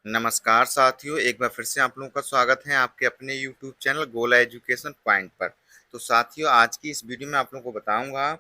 नमस्कार साथियों, एक बार फिर से आप लोगों का स्वागत है आपके अपने यूट्यूब चैनल गोला एजुकेशन पॉइंट पर। तो साथियों, आज की इस वीडियो में आप लोगों को बताऊंगा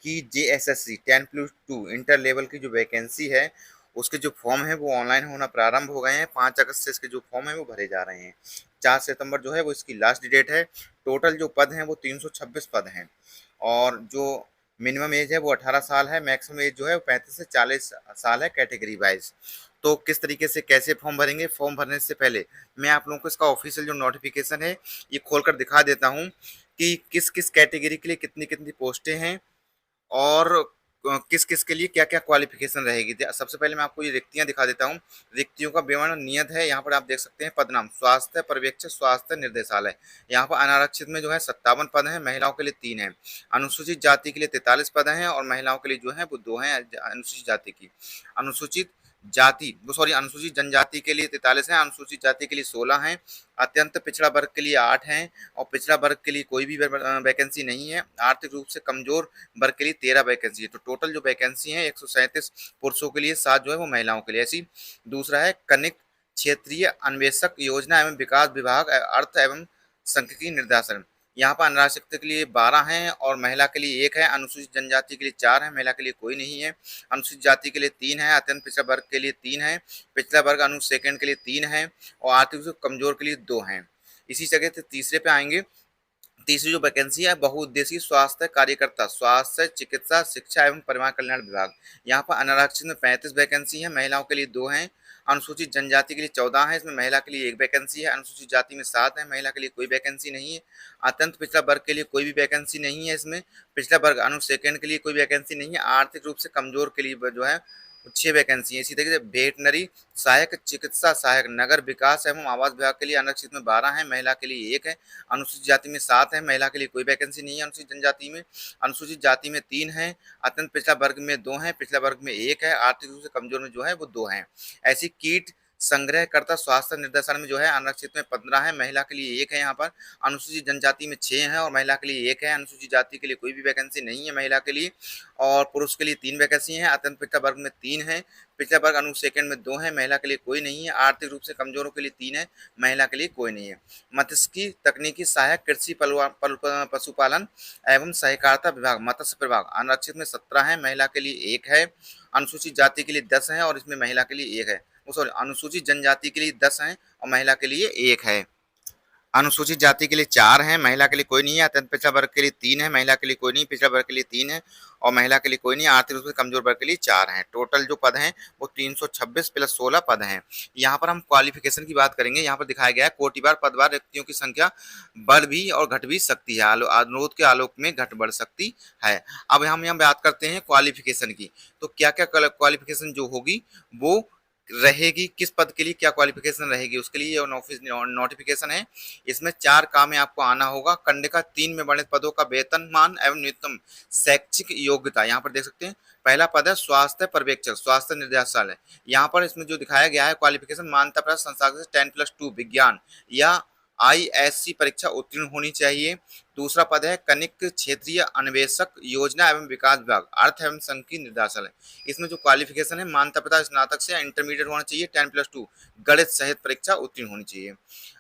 कि जेएसएससी 10+2 इंटर लेवल की जो वैकेंसी है, उसके जो फॉर्म है वो ऑनलाइन होना प्रारंभ हो गए हैं। 5 अगस्त से इसके जो फॉर्म है वो भरे जा रहे हैं। 4 सितंबर जो है वो इसकी लास्ट डेट है। टोटल जो पद हैं वो 326 पद हैं और जो मिनिमम एज है वो 18 साल है। मैक्सिमम एज जो है वो 35 से 40 साल है कैटेगरी वाइज। तो किस तरीके से कैसे फॉर्म भरेंगे, फॉर्म भरने से पहले मैं आप लोगों को इसका ऑफिशियल जो नोटिफिकेशन है ये खोलकर दिखा देता हूँ कि किस किस कैटेगरी के लिए कितनी कितनी पोस्टें हैं और किस किस के लिए क्या क्या क्वालिफिकेशन रहेगी। सबसे पहले मैं आपको ये रिक्तियां दिखा देता हूँ। रिक्तियों का विवरण नियत है, यहाँ पर आप देख सकते हैं। पद नाम स्वास्थ्य पर्यवेक्षक स्वास्थ्य निर्देशालय। यहाँ पर अनारक्षित में जो है 57 पद हैं, महिलाओं के लिए 3 हैं। अनुसूचित जाति के लिए 43 पद हैं और महिलाओं के लिए जो है वो 2 हैं अनुसूचित जाति की। अनुसूचित जाति वो सॉरी अनुसूचित जनजाति के लिए 43 हैं, अनुसूचित जाति के लिए 16 हैं, अत्यंत पिछड़ा वर्ग के लिए 8 हैं और पिछड़ा वर्ग के लिए कोई भी वैकेंसी नहीं है। आर्थिक रूप से कमजोर वर्ग के लिए 13 वैकेंसी है। तो टोटल जो वैकेंसी है 137 पुरुषों के लिए, 7 जो है वो महिलाओं के लिए। ऐसी दूसरा है कनिक क्षेत्रीय अन्वेषक योजना एवं विकास विभाग अर्थ एवं सांख्यिकी निर्देशन। यहाँ पर अनारक्षित के लिए 12 हैं और महिला के लिए 1 है। अनुसूचित जनजाति के लिए 4 है, महिला के लिए कोई नहीं है। अनुसूचित जाति के लिए 3 है, अत्यंत पिछड़ा वर्ग के लिए 3 है, पिछड़ा वर्ग सेकंड के लिए 3 है और आर्थिक रूप से कमजोर के लिए 2 हैं। इसी जगह से तीसरे पे आएंगे। तीसरी जो वैकेंसी है बहुउद्देशीय स्वास्थ्य कार्यकर्ता स्वास्थ्य चिकित्सा शिक्षा एवं परिवार कल्याण विभाग। यहाँ पर अनारक्षित में 35 वैकेंसी है, महिलाओं के लिए 2 हैं। अनुसूचित जनजाति के लिए 14 है, इसमें महिला के लिए 1 वैकेंसी है। अनुसूचित जाति में 7 है, महिला के लिए कोई वैकेंसी नहीं है। अत्यंत पिछड़ा वर्ग के लिए कोई भी वैकेंसी नहीं है। इसमें पिछड़ा वर्ग सेकंड के लिए कोई वैकेंसी नहीं है। आर्थिक रूप से कमजोर के लिए जो है 6 वैकेंसी है। इसी तरीके से वेटनरी सहायक चिकित्सा सहायक नगर विकास एवं आवास विभाग के लिए अनारक्षित में 12 है, महिला के लिए 1 है। अनुसूचित जाति में 7 है, महिला के लिए कोई वैकेंसी नहीं है। अनुसूचित जनजाति में अनुसूचित जाति में 3 है, अत्यंत पिछड़ा वर्ग में 2 है, पिछड़ा वर्ग में 1 है, आर्थिक रूप से कमजोर में जो है वो 2 है। ऐसी कीट संग्रहकर्ता स्वास्थ्य निर्देशन में जो है आरक्षित में 15 है, महिला के लिए 1 है। यहाँ पर अनुसूचित जनजाति में 6 है और महिला के लिए 1 है। अनुसूचित जाति के लिए कोई भी वैकेंसी नहीं है महिला के लिए और पुरुष के लिए 3 वैकेंसी है। अत्यंत पिछड़ा वर्ग में 3 है, पिछड़ा वर्ग सेकंड में 2 है, महिला के लिए कोई नहीं है। आर्थिक रूप से कमजोरों के लिए 3 है, महिला के लिए कोई नहीं है। मत्स्य तकनीकी सहायक कृषि पशुपालन एवं सहकारिता विभाग मत्स्य विभाग आरक्षित में 17 है, महिला के लिए 1 है। अनुसूचित जाति के लिए 10 है और इसमें महिला के लिए 1 है। सॉरी, अनुसूचित जनजाति के लिए 10 हैं और महिला के लिए 1 है। अनुसूचित जाति के लिए 4 हैं, महिला के लिए कोई नहीं है। अत्यंत पिछड़ा वर्ग के लिए 3 है, महिला के लिए कोई नहीं। पिछड़ा वर्ग के लिए 3 है और महिला के लिए कोई नहीं। आर्थिक रूप से कमजोर वर्ग के लिए 4 हैं। टोटल जो पद हैं वो 326 प्लस 16 पद हैं। यहाँ पर हम क्वालिफिकेशन की बात करेंगे। यहाँ पर दिखाया गया है कोटिवार पदवार रिक्तियों की संख्या बढ़ भी और घट भी सकती है, अनुरोध के आलोक में घट बढ़ सकती है। अब हम यहाँ बात करते हैं क्वालिफिकेशन की। तो क्या क्या क्वालिफिकेशन जो होगी वो रहेगी, किस पद के लिए क्या क्वालिफिकेशन रहेगी, उसके लिए नोटिफिकेशन है। इसमें 4 काम में आपको आना होगा। कंडिका 3 में वर्णित पदों का वेतनमान एवं न्यूनतम शैक्षिक योग्यता यहाँ पर देख सकते हैं। पहला पद है स्वास्थ्य पर्यवेक्षक स्वास्थ्य निर्देशालय। यहाँ पर इसमें जो दिखाया गया है क्वालिफिकेशन मान्यता प्राप्त संस्थान से 10+2 विज्ञान या आईएससी परीक्षा उत्तीर्ण होनी चाहिए। दूसरा पद है कनिक क्षेत्रीय अन्वेषक योजना एवं विकास विभाग अर्थ एवं सांख्यिकी निर्देशालय। इसमें जो क्वालिफिकेशन है मान्यता प्राप्त स्नातक से इंटरमीडिएट होना चाहिए, 10+2 गणित सहित परीक्षा उत्तीर्ण होनी चाहिए।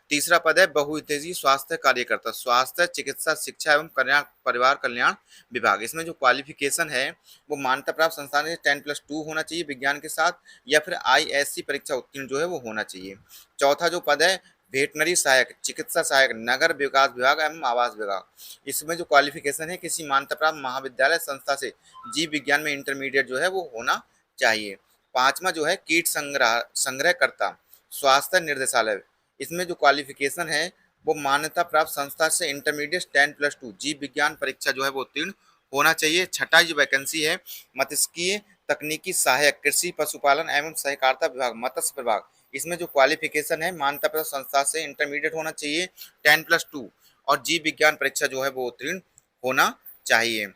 तीसरा पद है बहुउद्देशीय स्वास्थ्य कार्यकर्ता स्वास्थ्य चिकित्सा शिक्षा एवं कल्याण परिवार कल्याण विभाग। इसमें जो क्वालिफिकेशन है वो मान्यता प्राप्त संस्थान से 10+2 होना चाहिए विज्ञान के साथ या फिर आईएससी परीक्षा उत्तीर्ण जो है वो होना चाहिए। चौथा जो पद है वेटनरी सहायक चिकित्सा सहायक नगर विकास विभाग एवं आवास विभाग। इसमें जो क्वालिफिकेशन है किसी मान्यता प्राप्त महाविद्यालय संस्था से जीव विज्ञान में इंटरमीडिएट जो है वो होना चाहिए। पांचवा जो है कीट संग्रहकर्ता स्वास्थ्य निर्देशालय। इसमें जो क्वालिफिकेशन है वो मान्यता प्राप्त संस्था से इंटरमीडिएट 10+2 जीव विज्ञान परीक्षा जो है वो उत्तीर्ण होना चाहिए। छठा जो वैकेंसी है मत्स्यिकीय तकनीकी सहायक कृषि पशुपालन एवं सहकारिता विभाग मत्स्य विभाग। इसमें जो क्वालिफिकेशन है मान्यता प्राप्त संस्था से इंटरमीडिएट होना चाहिए 10+2 और जीव विज्ञान परीक्षा जो है वो उत्तीर्ण होना चाहिए।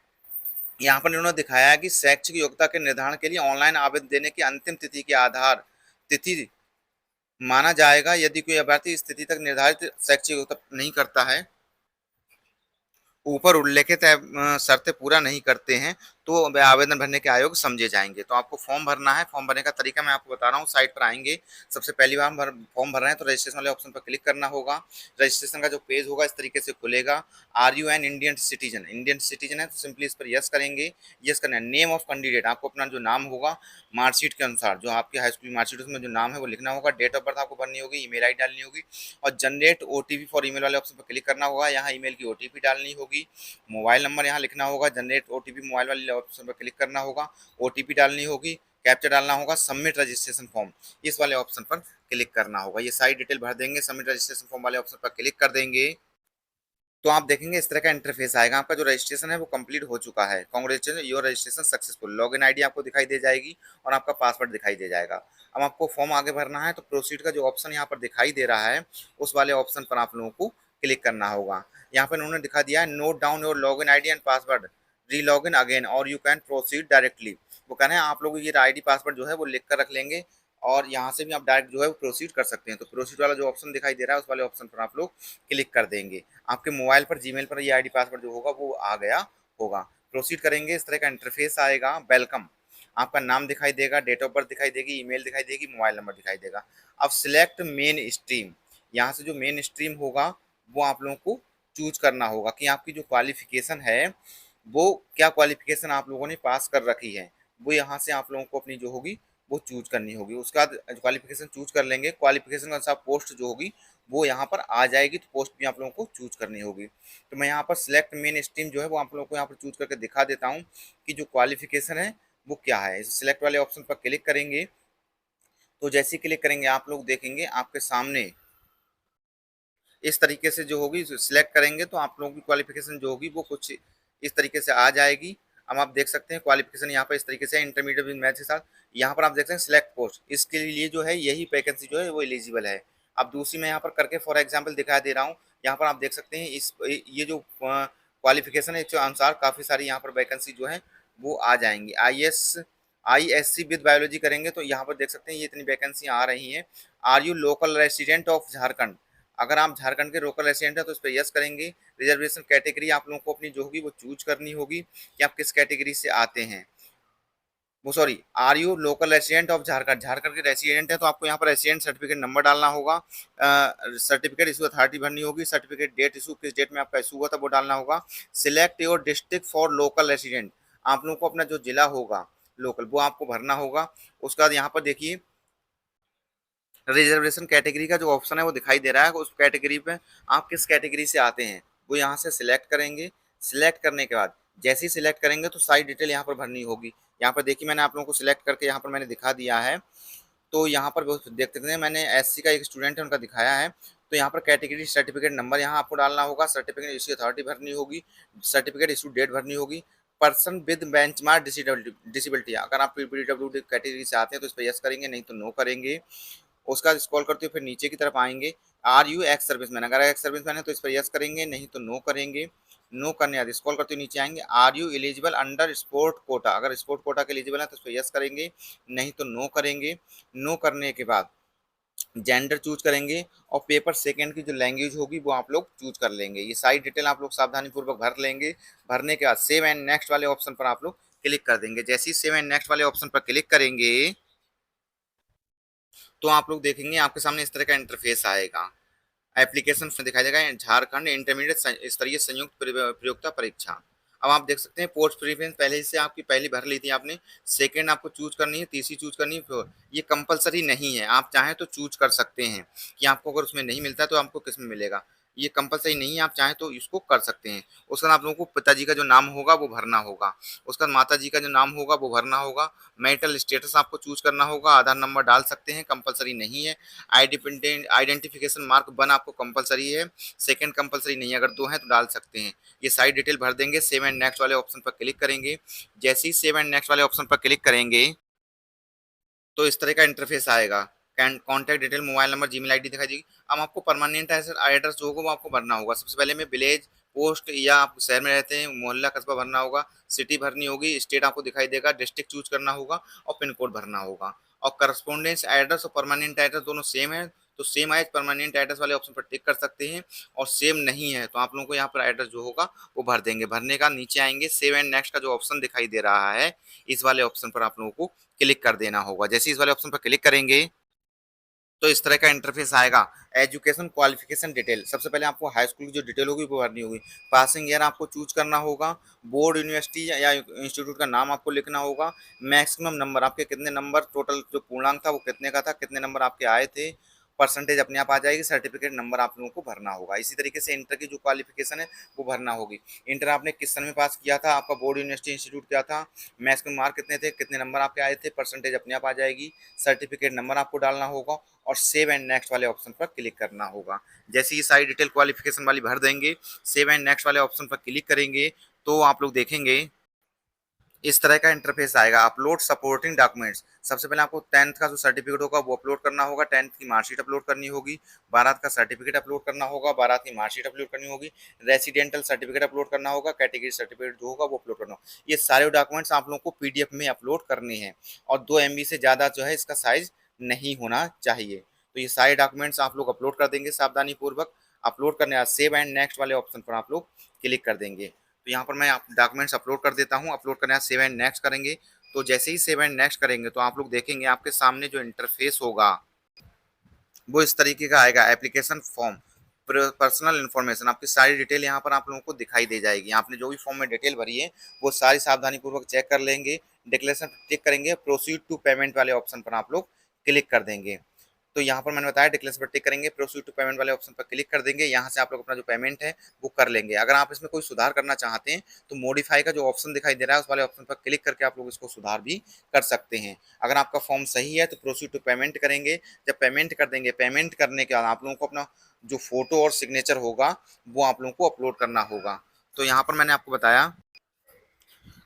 यहाँ पर इन्होंने दिखाया है कि शैक्षिक योग्यता के निर्धारण के लिए ऑनलाइन आवेदन देने की अंतिम तिथि के आधार तिथि माना जाएगा। यदि कोई अभ्यर्थी इस तिथि तक निर्धारित शैक्षिक योग्यता नहीं करता है, ऊपर उल्लेखित शर्तें पूरा नहीं करते हैं तो वह आवेदन भरने के अयोग्य समझे जाएंगे। तो आपको फॉर्म भरना है। फॉर्म भरने का तरीका मैं आपको बता रहा हूँ। साइट पर आएंगे, सबसे पहली बार फॉर्म भर रहे हैं तो रजिस्ट्रेशन वाले ऑप्शन पर क्लिक करना होगा। रजिस्ट्रेशन का जो पेज होगा इस तरीके से खुलेगा। Are you an Indian citizen, Indian citizen है तो सिंपली इस पर यस करेंगे। यस करना है। नेम ऑफ कैंडिडेट, आपको अपना जो नाम होगा मार्कशीट के अनुसार, जो आपकी हाई स्कूल मार्कशीट उसमें जो नाम है वो लिखना होगा। डेट ऑफ बर्थ आपको भरनी होगी, ईमेल आईडी डालनी होगी और जनरेट ओटीपी फॉर ईमेल वाले ऑप्शन पर क्लिक करना होगा। यहाँ ईमेल की ओटीपी डालनी होगी। मोबाइल नंबर यहाँ लिखना होगा। जनरेट ओटीपी मोबाइल वाले ऑप्शन पर क्लिक करना होगा। ओटीपी डालनी होगी, कैप्चा डालना होगा, सबमिट रजिस्ट्रेशन फॉर्म इस वाले ऑप्शन पर क्लिक करना होगा। ये सारी डिटेल भर देंगे, सबमिट रजिस्ट्रेशन फॉर्म वाले ऑप्शन पर क्लिक कर देंगे तो आप देखेंगे इस तरह का इंटरफेस आएगा। आपका जो रजिस्ट्रेशन है वो कंप्लीट हो चुका है। Congratulation, your registration successful. Login ID आपको दिखाई दे जाएगी और आपका पासवर्ड दिखाई दे जाएगा। अब आपको फॉर्म आगे भरना है तो प्रोसीड का जो ऑप्शन यहाँ पर दिखाई दे रहा है उस वाले ऑप्शन पर आप लोगों को क्लिक करना होगा। यहाँ पर उन्होंने दिखा दिया है note down your login ID and password, री लॉगिन अगेन और यू कैन प्रोसीड डायरेक्टली। वो कह रहे हैं आप लोग ये आईडी पासवर्ड जो है वो लिख कर रख लेंगे और यहाँ से भी आप डायरेक्ट जो है वो प्रोसीड कर सकते हैं। तो प्रोसीड वाला जो ऑप्शन दिखाई दे रहा है उस वाले ऑप्शन पर आप लोग क्लिक कर देंगे। आपके मोबाइल पर जीमेल पर ये आईडी पासवर्ड जो होगा वो आ गया होगा। प्रोसीड करेंगे, इस तरह का इंटरफेस आएगा। वेलकम, आपका नाम दिखाई देगा, डेट ऑफ बर्थ दिखाई देगी, ईमेल दिखाई देगी, मोबाइल नंबर दिखाई देगा। अब सिलेक्ट मेन स्ट्रीम, यहाँ से जो मेन स्ट्रीम होगा वो आप लोगों को चूज करना होगा कि आपकी जो क्वालिफिकेशन है वो क्या क्वालिफिकेशन आप लोगों ने पास कर रखी है, वो यहाँ से आप लोगों को अपनी जो होगी वो चूज करनी होगी। उसके बाद क्वालिफिकेशन चूज कर लेंगे। क्वालिफिकेशन के अनुसार पोस्ट जो होगी वो यहाँ पर आ जाएगी तो पोस्ट भी आप लोगों को चूज करनी होगी। तो मैं यहाँ पर सिलेक्ट मेन स्ट्रीम जो है वो आप लोगों को यहाँ पर चूज करके दिखा देता हूँ कि जो क्वालिफिकेशन है वो क्या है। सिलेक्ट वाले ऑप्शन पर क्लिक करेंगे तो जैसे ही क्लिक करेंगे आप लोग देखेंगे आपके सामने इस तरीके से जो होगी सिलेक्ट करेंगे तो आप लोगों की क्वालिफिकेशन जो होगी वो कुछ इस तरीके से आ जाएगी। अब आप देख सकते हैं क्वालिफिकेशन यहाँ पर इस तरीके से इंटरमीडिएट विद मैथ के साथ। यहाँ पर आप देख सकते हैं सिलेक्ट पोस्ट, इसके लिए जो है यही वैकेंसी जो है वो एलिजिबल है। अब दूसरी मैं यहाँ पर करके फॉर एग्जाम्पल दिखा दे रहा हूँ। यहाँ पर आप देख सकते हैं इस ये जो क्वालिफिकेशन है इसके अनुसार काफ़ी सारी यहाँ पर वैकेंसी जो है वो आ जाएंगी। ISC विद बायोलॉजी करेंगे तो यहाँ पर देख सकते हैं ये इतनी वैकेंसी आ रही हैं। Are you local resident of Jharkhand, अगर आप झारखंड के लोकल रेसिडेंट हैं तो इस पर यस करेंगे। रिजर्वेशन कैटेगरी आप लोगों को अपनी जो होगी वो चूज करनी होगी कि आप किस कैटेगरी से आते हैं। वो sorry, are you local resident of Jharkhand, Jharkhand के रेसिडेंट है तो आपको यहाँ पर रेसिडेंट सर्टिफिकेट नंबर डालना होगा। सर्टिफिकेट इशू अथॉरिटी भरनी होगी। सर्टिफिकेट डेट इशू किस डेट में आपका इशू हुआ था वो डालना होगा। Select your district for local resident, आप लोगों को अपना जो जिला होगा लोकल वो आपको भरना होगा। उसके बाद यहाँ पर देखिए रिजर्वेशन कैटेगरी का जो ऑप्शन है वो दिखाई दे रहा है। उस कैटेगरी पे आप किस कैटेगरी से आते हैं वो यहाँ से सिलेक्ट करेंगे। सिलेक्ट करने के बाद जैसे ही सिलेक्ट करेंगे तो सारी डिटेल यहाँ पर भरनी होगी। यहाँ पर देखिए मैंने आप लोगों को सिलेक्ट करके यहाँ पर मैंने दिखा दिया है। तो यहाँ पर देख सकते हैं मैंने SC का एक स्टूडेंट है उनका दिखाया है। तो यहाँ पर कैटेगरी सर्टिफिकेट नंबर यहाँ आपको डालना होगा। सर्टिफिकेट इशू अथॉरिटी भरनी होगी। सर्टिफिकेट इशू डेट भरनी होगी। पर्सन विद बेंचमार्क डिसेबिलिटी, अगर आप PWD कैटेगरी से आते हैं तो इस पर यस करेंगे, नहीं तो नो करेंगे। उसका बाद स्क्रॉल करते हुए फिर नीचे की तरफ आएंगे। आर यू एक्स सर्विसमैन, अगर एक्स सर्विसमैन है तो इस पर यस करेंगे, नहीं तो नो करेंगे। नो करने आदि स्क्रॉल करते हुए नीचे आएंगे। Are you eligible under sport quota, अगर स्पोर्ट कोटा के एलिजिबल है तो इस पर यस करेंगे, नहीं तो नो करेंगे। नो करने के बाद जेंडर चूज करेंगे और पेपर सेकंड की जो लैंग्वेज होगी वो आप लोग चूज कर लेंगे। ये सारी डिटेल आप लोग सावधानी पूर्वक भर लेंगे। भरने के बाद सेव एंड नेक्स्ट वाले ऑप्शन पर आप लोग क्लिक कर देंगे। जैसे ही सेव एंड नेक्स्ट वाले ऑप्शन पर क्लिक करेंगे तो आप लोग देखेंगे आपके सामने इस तरह का इंटरफेस आएगा। एप्लीकेशन दिखाई देगा झारखंड इंटरमीडिएट स्तरीय संयुक्त प्रतियोगिता परीक्षा। अब आप देख सकते हैं पोस्ट प्रीफरेंस पहले से आपकी पहली भर ली थी आपने, सेकंड आपको चूज करनी है, तीसरी चूज करनी है, फिर ये कंपलसरी नहीं है, आप चाहें तो चूज कर सकते हैं कि आपको अगर उसमें नहीं मिलता है तो आपको किस में मिलेगा। ये कंपलसरी नहीं है, आप चाहें तो इसको कर सकते हैं। उसके बाद आप लोगों को पिताजी का जो नाम होगा वो भरना होगा। उसके बाद माता जी का जो नाम होगा वो भरना होगा। मैरिटल स्टेटस आपको चूज करना होगा। आधार नंबर डाल सकते हैं, कंपलसरी नहीं है। आइडेंटिफिकेशन मार्क 1 आपको कंपलसरी है, सेकंड कंपलसरी नहीं है, अगर 2 हैं तो डाल सकते हैं। ये सारी डिटेल भर देंगे। सेव एंड नेक्स्ट वाले ऑप्शन पर क्लिक करेंगे। जैसे ही सेव एंड नेक्स्ट वाले ऑप्शन पर क्लिक करेंगे तो इस तरह का इंटरफेस आएगा। Contact detail mobile number Gmail ID दिखाई देगी। अब आपको परमानेंट एड्रेस जो होगा वो आपको भरना होगा। सबसे पहले में विलेज पोस्ट या आप शहर में रहते हैं मोहल्ला कस्बा भरना होगा। सिटी भरनी होगी। स्टेट आपको दिखाई देगा। डिस्ट्रिक्ट चूज करना होगा और पिन कोड भरना होगा। और करस्पोंडेंस एड्रेस और परमानेंट एड्रेस दोनों सेम है तो सेम एज परमानेंट एड्रेस वाले ऑप्शन पर टिक कर सकते हैं, और सेम नहीं है तो आप लोगों को यहाँ पर एड्रेस जो होगा वो भर देंगे। भरने का नीचे आएंगे, सेव एंड नेक्स्ट का जो ऑप्शन दिखाई दे रहा है, इस वाले ऑप्शन पर आप लोगों को क्लिक कर देना होगा। जैसे इस वाले ऑप्शन पर क्लिक करेंगे तो इस तरह का इंटरफेस आएगा। एजुकेशन क्वालिफिकेशन डिटेल, सबसे पहले आपको हाई स्कूल की जो डिटेल होगी वो भरनी होगी। पासिंग ईयर आपको चूज करना होगा, बोर्ड यूनिवर्सिटी या इंस्टीट्यूट का नाम आपको लिखना होगा, मैक्सिमम नंबर आपके कितने नंबर टोटल जो पूर्णांक था वो कितने का था, कितने नंबर आपके आए थे, परसेंटेज अपने आप आ जाएगी, सर्टिफिकेट नंबर आप लोगों को भरना होगा। इसी तरीके से इंटर की जो क्वालिफिकेशन है वो भरना होगी। इंटर आपने किस सन में पास किया था, आपका बोर्ड यूनिवर्सिटी इंस्टीट्यूट क्या था, मैक्सिमम मार्क कितने थे, कितने नंबर आपके आए थे, परसेंटेज अपने आप आ जाएगी, सर्टिफिकेट नंबर आपको डालना होगा और सेव एंड नेक्स्ट वाले ऑप्शन पर क्लिक करना होगा। जैसे ही सारी डिटेल क्वालिफिकेशन वाली भर देंगे, सेव एंड नेक्स्ट वाले ऑप्शन पर क्लिक करेंगे तो आप लोग देखेंगे इस तरह का इंटरफेस आएगा। अपलोड सपोर्टिंग डॉक्यूमेंट्स, सबसे पहले आपको 10th का जो सर्टिफिकेट होगा वो अपलोड करना होगा, 10th की मार्कशीट अपलोड करनी होगी, 12th का सर्टिफिकेट अपलोड करना होगा, 12th की मार्कशीट अपलोड करनी होगी, रेसिडेंटल सर्टिफिकेट अपलोड करना होगा, कैटेगरी सर्टिफिकेट जो होगा वो अपलोड करना होगा। ये सारे डॉक्यूमेंट्स आप लोगों को पीडीएफ में अपलोड करने हैं और 2 MB से ज़्यादा जो है इसका साइज नहीं होना चाहिए। तो ये सारे डॉक्यूमेंट्स आप लोग अपलोड कर देंगे सावधानी पूर्वक। अपलोड करने बाद सेव एंड नेक्स्ट वाले ऑप्शन पर आप लोग क्लिक कर देंगे। तो यहाँ पर मैं आप डॉक्यूमेंट्स अपलोड कर देता हूँ। अपलोड करने के बाद सेव एंड नेक्स्ट करेंगे। तो जैसे ही सेव एंड नेक्स्ट करेंगे तो आप लोग देखेंगे आपके सामने जो इंटरफेस होगा वो इस तरीके का आएगा। एप्लीकेशन फॉर्म, पर्सनल इन्फॉर्मेशन, आपकी सारी डिटेल यहाँ पर आप लोगों को दिखाई दे जाएगी। आपने जो भी फॉर्म में डिटेल भरी है वो सारी सावधानी पूर्वक चेक कर लेंगे। डिक्लेरेशन टिक करेंगे, प्रोसीड टू पेमेंट वाले ऑप्शन पर आप लोग क्लिक कर देंगे। तो यहाँ पर मैंने बताया डिक्लेरेशन पर टिक करेंगे, प्रोसीड टू पेमेंट वाले ऑप्शन पर क्लिक कर देंगे। यहाँ से आप लोग अपना जो पेमेंट है वो कर लेंगे। अगर आप इसमें कोई सुधार करना चाहते हैं तो मॉडिफाई का जो ऑप्शन दिखाई दे रहा है उस वाले ऑप्शन पर क्लिक करके आप लोग इसको सुधार भी कर सकते हैं। अगर आपका फॉर्म सही है तो प्रोसीड टू पेमेंट करेंगे। जब पेमेंट कर देंगे, पेमेंट करने के बाद आप लोगों को अपना जो फोटो और सिग्नेचर होगा वो आप लोगों को अपलोड करना होगा। तो यहाँ पर मैंने आपको बताया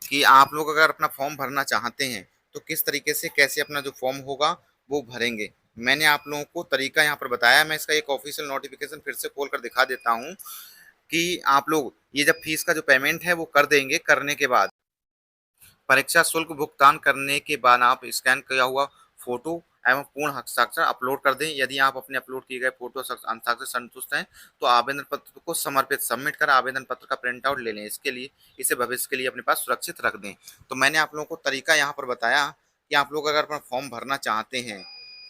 कि आप लोग अगर अपना फॉर्म भरना चाहते हैं तो किस तरीके से कैसे अपना जो फॉर्म होगा वो भरेंगे। मैंने आप लोगों को तरीका यहाँ पर बताया। मैं इसका एक ऑफिशियल नोटिफिकेशन फिर से खोल कर दिखा देता हूँ कि आप लोग ये जब फीस का जो पेमेंट है वो कर देंगे, करने के बाद परीक्षा शुल्क भुगतान करने के बाद आप स्कैन किया हुआ फोटो एवं पूर्ण हस्ताक्षर अपलोड कर दें। यदि आप अपने अपलोड किए गए फोटो हस्ताक्षर से संतुष्ट हैं तो आवेदन पत्र को समर्पित सबमिट कर आवेदन पत्र का प्रिंट आउट ले लें। इसके लिए इसे भविष्य के लिए अपने पास सुरक्षित रख दें। तो मैंने आप लोगों को तरीका यहाँ पर बताया कि आप लोग अगर अपना फॉर्म भरना चाहते हैं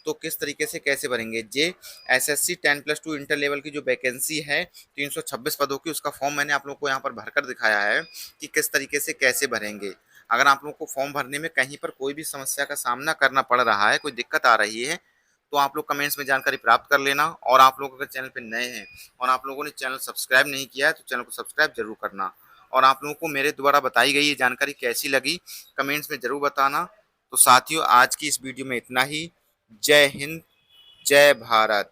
तो किस तरीके से कैसे भरेंगे। जे SSC 10+2 इंटर लेवल की जो वैकेंसी है 326 पदों की, उसका फॉर्म मैंने आप लोगों को यहाँ पर भरकर दिखाया है कि किस तरीके से कैसे भरेंगे। अगर आप लोगों को फॉर्म भरने में कहीं पर कोई भी समस्या का सामना करना पड़ रहा है, कोई दिक्कत आ रही है, तो आप लोग कमेंट्स में जानकारी प्राप्त कर लेना। और आप लोग अगर चैनल पर नए हैं और आप लोगों ने चैनल सब्सक्राइब नहीं किया है तो चैनल को सब्सक्राइब जरूर करना। और आप लोगों को मेरे द्वारा बताई गई ये जानकारी कैसी लगी कमेंट्स में जरूर बताना। तो साथियों, आज की इस वीडियो में इतना ही। जय हिंद, जय भारत।